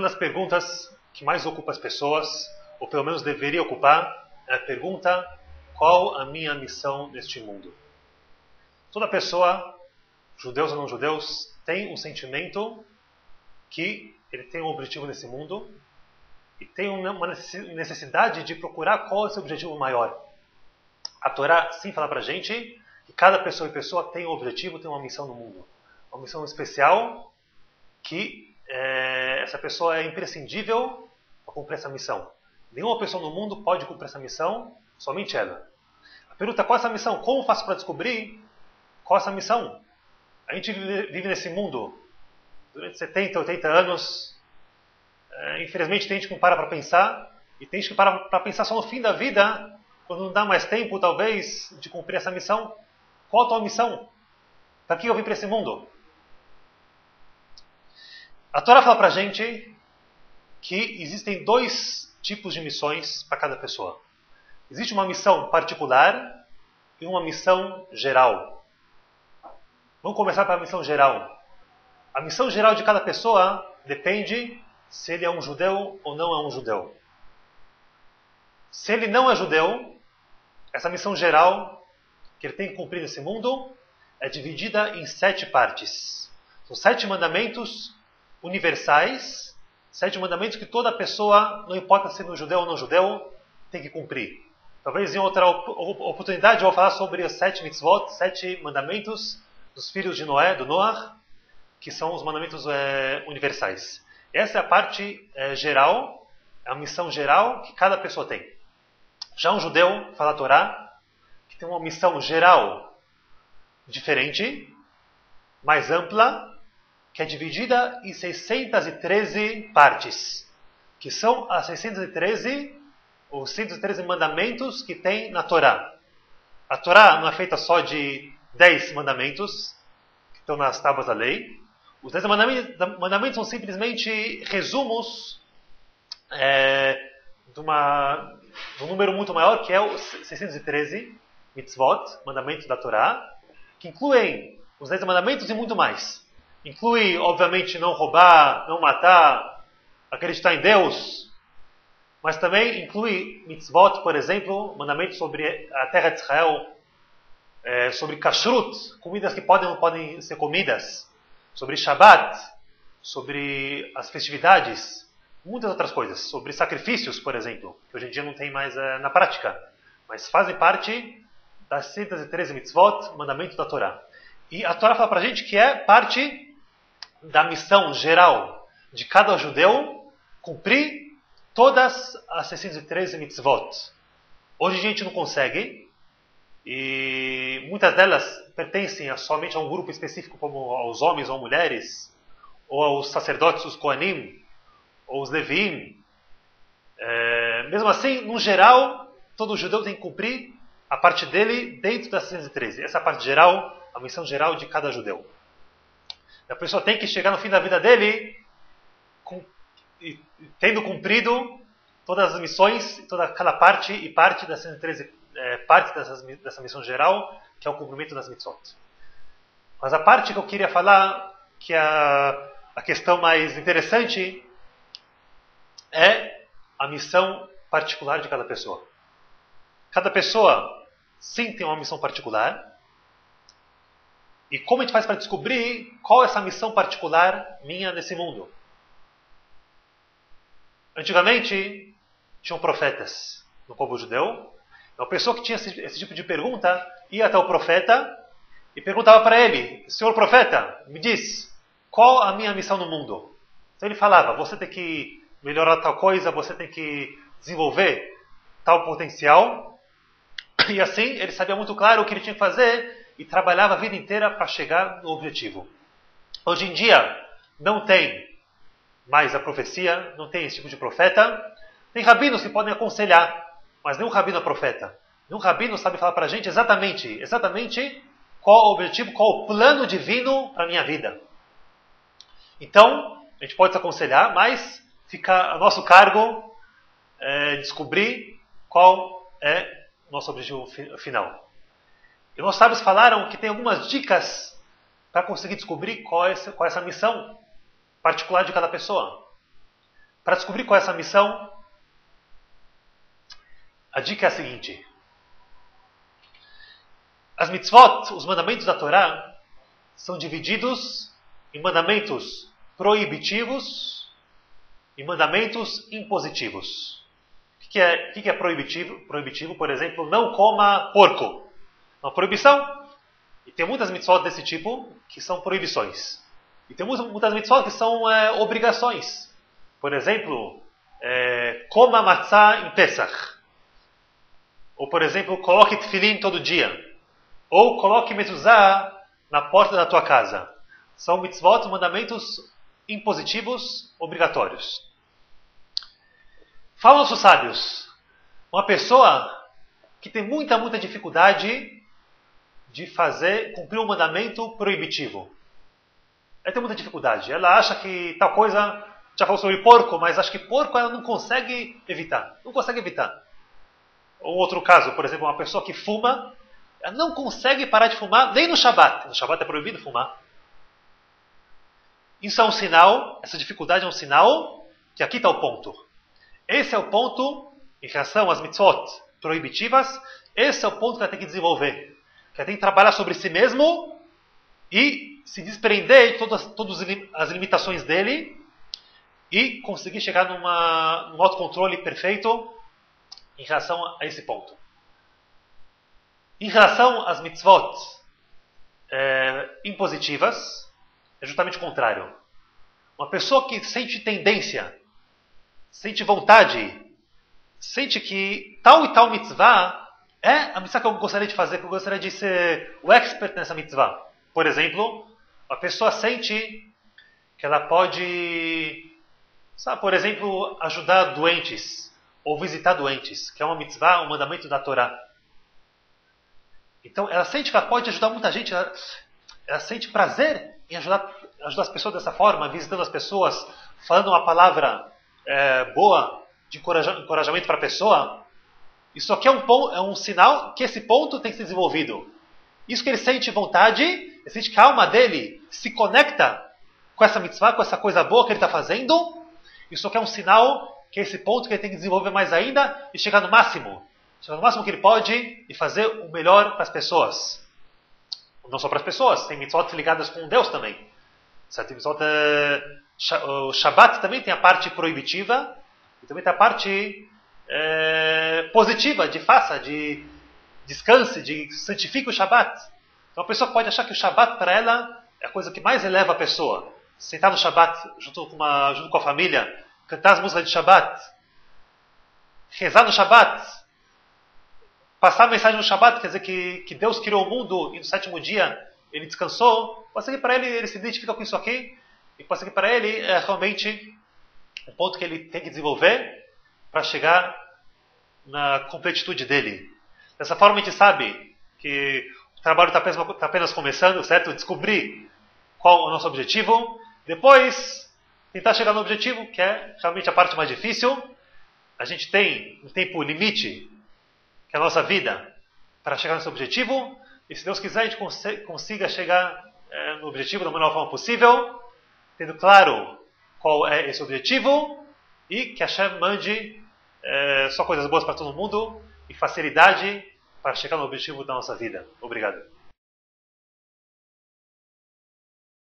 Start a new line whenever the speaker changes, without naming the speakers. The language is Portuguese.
das perguntas que mais ocupa as pessoas, ou pelo menos deveria ocupar, é a pergunta: qual a minha missão neste mundo? Toda pessoa, judeus ou não judeus, tem um sentimento que ele tem um objetivo nesse mundo e tem uma necessidade de procurar qual é o seu objetivo maior. A Torá sim fala pra gente que cada pessoa e pessoa tem um objetivo, tem uma missão no mundo. Uma missão especial que essa pessoa é imprescindível para cumprir essa missão. Nenhuma pessoa no mundo pode cumprir essa missão, somente ela. A pergunta é: qual é essa missão? Como faço para descobrir qual é essa missão? A gente vive nesse mundo durante 70, 80 anos. Infelizmente tem gente que não para pensar, e tem gente que para pensar só no fim da vida, quando não dá mais tempo, talvez, de cumprir essa missão. Qual a tua missão? Para que eu vim para esse mundo? A Torá fala para a gente que existem dois tipos de missões para cada pessoa. Existe uma missão particular e uma missão geral. Vamos começar pela missão geral. A missão geral de cada pessoa depende se ele é um judeu ou não é um judeu. Se ele não é judeu, essa missão geral que ele tem que cumprir nesse mundo é dividida em 7 partes. São 7 mandamentos universais, 7 mandamentos que toda pessoa, não importa se é judeu ou não judeu, tem que cumprir. Talvez em outra oportunidade eu vou falar sobre os 7 mitzvot, 7 mandamentos dos filhos de Noé, do Noah, que são os mandamentos universais. Essa é a parte geral, a missão geral que cada pessoa tem. Já um judeu, fala a Torá, que tem uma missão geral diferente, mais ampla, que é dividida em 613 partes, que são as 613, os 613 mandamentos que tem na Torá. A Torá não é feita só de 10 mandamentos, que estão nas tábuas da lei. Os 10 mandamentos são simplesmente resumos de um número muito maior, que é os 613 mitzvot, mandamentos da Torá, que incluem os 10 mandamentos e muito mais. Inclui, obviamente, não roubar, não matar, acreditar em Deus, mas também inclui mitzvot, por exemplo, mandamentos sobre a terra de Israel, sobre kashrut, comidas que podem ou não podem ser comidas, sobre Shabbat, sobre as festividades, muitas outras coisas, sobre sacrifícios, por exemplo, que hoje em dia não tem mais na prática, mas fazem parte das 113 mitzvot, mandamentos da Torá. E a Torá fala pra gente que é parte da missão geral de cada judeu cumprir todas as 613 mitzvot. Hoje a gente não consegue, e muitas delas pertencem somente a um grupo específico, como aos homens ou mulheres, ou aos sacerdotes, os Kohanim, ou os Leviim. Mesmo assim, no geral, todo judeu tem que cumprir a parte dele dentro das 613. Essa é a parte geral, a missão geral de cada judeu. A pessoa tem que chegar no fim da vida dele tendo cumprido todas as missões, cada parte e parte das 113 partes dessa missão geral, que é o cumprimento das mitzvot. Mas a parte que eu queria falar, que é a questão mais interessante, é a missão particular de cada pessoa. Cada pessoa sim tem uma missão particular. E como a gente faz para descobrir qual é essa missão particular minha nesse mundo? Antigamente, tinham profetas no povo judeu. Uma pessoa que tinha esse tipo de pergunta ia até o profeta e perguntava para ele: Senhor profeta, me diz, qual a minha missão no mundo? Então ele falava: você tem que melhorar tal coisa, você tem que desenvolver tal potencial. E assim ele sabia muito claro o que ele tinha que fazer e trabalhava a vida inteira para chegar no objetivo. Hoje em dia não tem mais a profecia, não tem esse tipo de profeta. Tem rabinos que podem aconselhar, mas nenhum rabino é profeta. Nenhum rabino sabe falar para a gente exatamente qual o objetivo, qual o plano divino para a minha vida. Então, a gente pode se aconselhar, mas fica a nosso cargo descobrir qual é o nosso objetivo final. E os sábios falaram que tem algumas dicas para conseguir descobrir qual é essa missão particular de cada pessoa. Para descobrir qual é essa missão, a dica é a seguinte. As mitzvot, os mandamentos da Torá, são divididos em mandamentos proibitivos e mandamentos impositivos. O que é proibitivo? Proibitivo, por exemplo, não coma porco. Uma proibição. E tem muitas mitzvot desse tipo que são proibições. E tem muitas mitzvot que são obrigações. Por exemplo, coma matzá em Pesach. Ou, por exemplo, coloque tefilim todo dia. Ou coloque mezuzá na porta da tua casa. São mitzvot, mandamentos impositivos, obrigatórios. Falam nossos sábios. Uma pessoa que tem muita dificuldade de cumprir um mandamento proibitivo. Ela tem muita dificuldade. Ela acha que tal coisa, já falou sobre porco, mas acha que porco ela não consegue evitar. Não consegue evitar. Ou outro caso, por exemplo, uma pessoa que fuma, ela não consegue parar de fumar nem no Shabat. No Shabat é proibido fumar. Isso é um sinal, essa dificuldade é um sinal que aqui está o ponto. Esse é o ponto, em relação às mitzvot proibitivas, esse é o ponto que ela tem que desenvolver. Que ela tem que trabalhar sobre si mesmo e se desprender de todas as limitações dele e conseguir chegar num autocontrole perfeito em relação a esse ponto. Em relação às mitzvot impositivas, é justamente o contrário. Uma pessoa que sente tendência, sente vontade, sente que tal e tal mitzvah é a mitzvah que eu gostaria de fazer, que eu gostaria de ser o expert nessa mitzvah. Por exemplo, a pessoa sente que ela pode, por exemplo, ajudar doentes ou visitar doentes, que é uma mitzvah, um mandamento da Torá. Então, ela sente que ela pode ajudar muita gente, ela sente prazer em ajudar as pessoas dessa forma, visitando as pessoas, falando uma palavra boa, de encorajamento para a pessoa. Isso aqui é um sinal que esse ponto tem que ser desenvolvido. Isso que ele sente vontade, ele sente que a alma dele se conecta com essa mitzvah, com essa coisa boa que ele está fazendo. Isso aqui é um sinal que é esse ponto que ele tem que desenvolver mais ainda e chegar no máximo. Chegar no máximo que ele pode e fazer o melhor para as pessoas. Não só para as pessoas, tem mitzvot ligadas com Deus também. Certo? Mitzvot, o Shabbat também tem a parte proibitiva e também tem a parte positiva, de faça, de descanse, de santifique o Shabbat. Então a pessoa pode achar que o Shabbat para ela é a coisa que mais eleva a pessoa. Sentar no Shabbat junto com a família, cantar as músicas de Shabbat, rezar no Shabbat, passar a mensagem no Shabbat, quer dizer que Deus criou o mundo e no sétimo dia ele descansou. Pode ser que para ele se identifica com isso aqui, e pode ser que para ele é realmente um ponto que ele tem que desenvolver para chegar na completitude dele. Dessa forma a gente sabe que o trabalho está apenas começando, certo? Descobrir qual é o nosso objetivo, depois tentar chegar no objetivo, que é realmente a parte mais difícil. A gente tem um tempo limite, que é a nossa vida, para chegar nesse objetivo, e se Deus quiser a gente consiga chegar no objetivo da melhor forma possível, tendo claro qual é esse objetivo, e que a Hashem mande só coisas boas para todo mundo, e facilidade para chegar no objetivo da nossa vida. Obrigado.